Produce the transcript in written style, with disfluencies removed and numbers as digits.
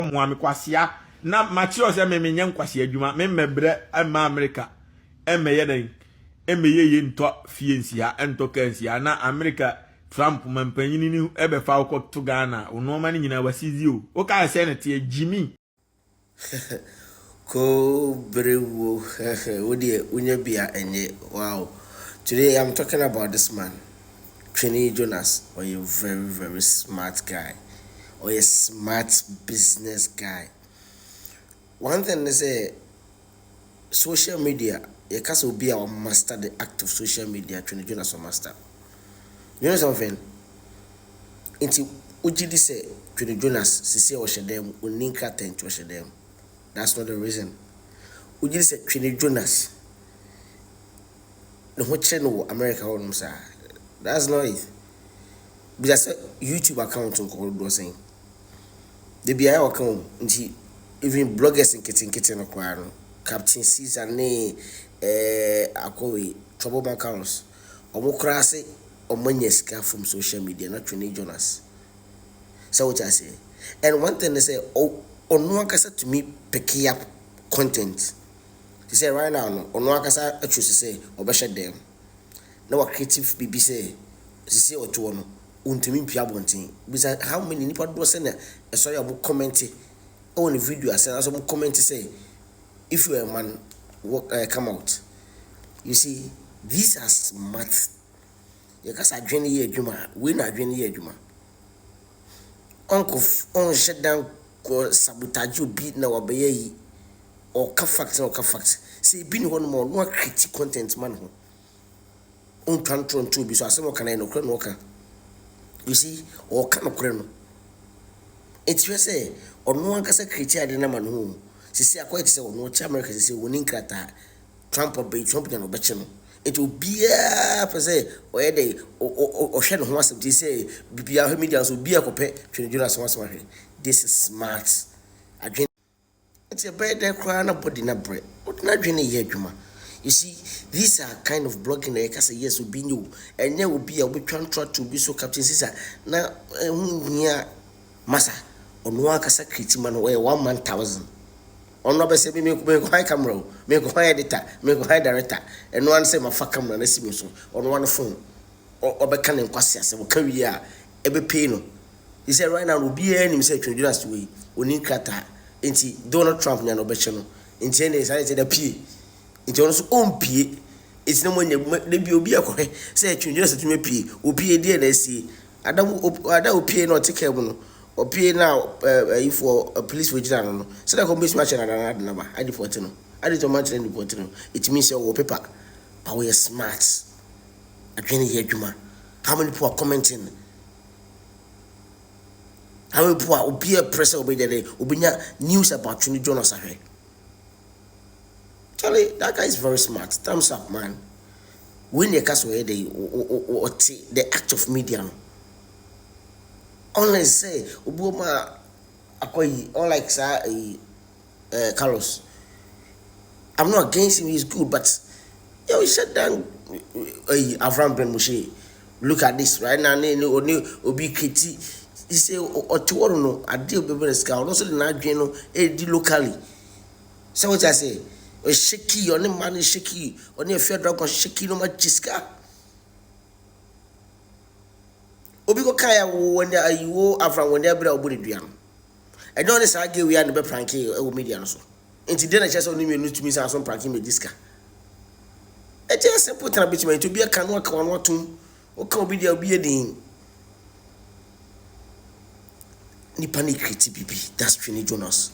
mo am kwasia na machi o se me menye nkwasia adwuma me mebre ama America emeye den emeye ye nto fiensia ento kansia na America Trump mampanyini ni ebefa ukoto Ghana onoma ni nyina wasizi o ka se ne te Jimmy ko brewo wodi unya bia enye. Wow, today I'm talking about this man Twene Jonas, or a very very smart guy, or a smart business guy. One thing is social media, you can't be our master the act of social media. Twene Jonas or master. You know something? Into Ujidi say Twene Jonas, Sisi or Shadem, Uninka ten to Shadem. That's not the reason. Ujidi say Twene Jonas. No what channel America on say. That's not it. Because YouTube account on those saying. The BI account even bloggers in kitten acquire Captain Caesar ne akowe trouble accounts or more crassy or money from social media, not Twene Jonas. So what I say. And one thing they say, oh, on no one to me picking up content. They say right now, on no one I choose to say, or better them. Now creative BBC say or two no untimi pia bontin because how many nipa do say na sorry about comment on the video say as some comment say if you are a man come out. You see, these are smart. You guys are joining here juma we na joining here juma uncle on shut down sabotage obi na wabeye yi or ka fact say bi ni one more no critique content man ho on tantron to be so asem kan no kra no kan. You see, or kan no kra no it's you say or no one can say critique ade na man ho sisi akwai say no cha America sisi woni nkrata Trump obey Trump na no beche no it will be per say o dey o hwe no ho asem ti say bibia media so bia kopɛ Twene Jonas so asem. This is smart adwen. It's a better cry na body na bre what na adwen ye adwuma. You see, these are kind of blogging that I can say yes will be new, and there will be a bit try to be so Captain Caesar. Now, here, Massa, on one cassa critiman where 1,000. On no say me go high camera, me go high editor, me go high director, and one say my fuck camera, let's see so on one phone or be canning quasias or career, every pain. He said right now will be any mistake to just way, we need crata, into Donald Trump, no betchano, in 10 days, I said a P. It's also own pie. It's no one they be a coy. Say just to me pie. Opie dear they see. I don't pay no take care or pay now for a police vigilance. So that can be much another number. I did 14. I did a much any 14. It means your paper. But we are smart. I can't hear Juma. How many people are commenting? How many people will be a press over there? Will be news about Twene Jonas ahead. Charlie, that guy is very smart. Thumbs up, man. When you cast away the act of media. Only say, Obama, unlike Carlos. I'm not against him, he's good, but he shut down Avram Ben Moshe. Look at this right now, Obi Kiti. He say, or tomorrow, no, I deal with the scout, also the night, locally. So what I say? Shaky, on the man is shaky, on the federal shaky no much jiska. Obigo Kaya when they are you Afra when they are Buddha. I don't say argue we are the pranky or media. So, into dinner just only me to me some pranking with jiska. It's just simple to be a canoe or two, or can be there be a ding. Ni panic criti bibi, that's Twene Jonas.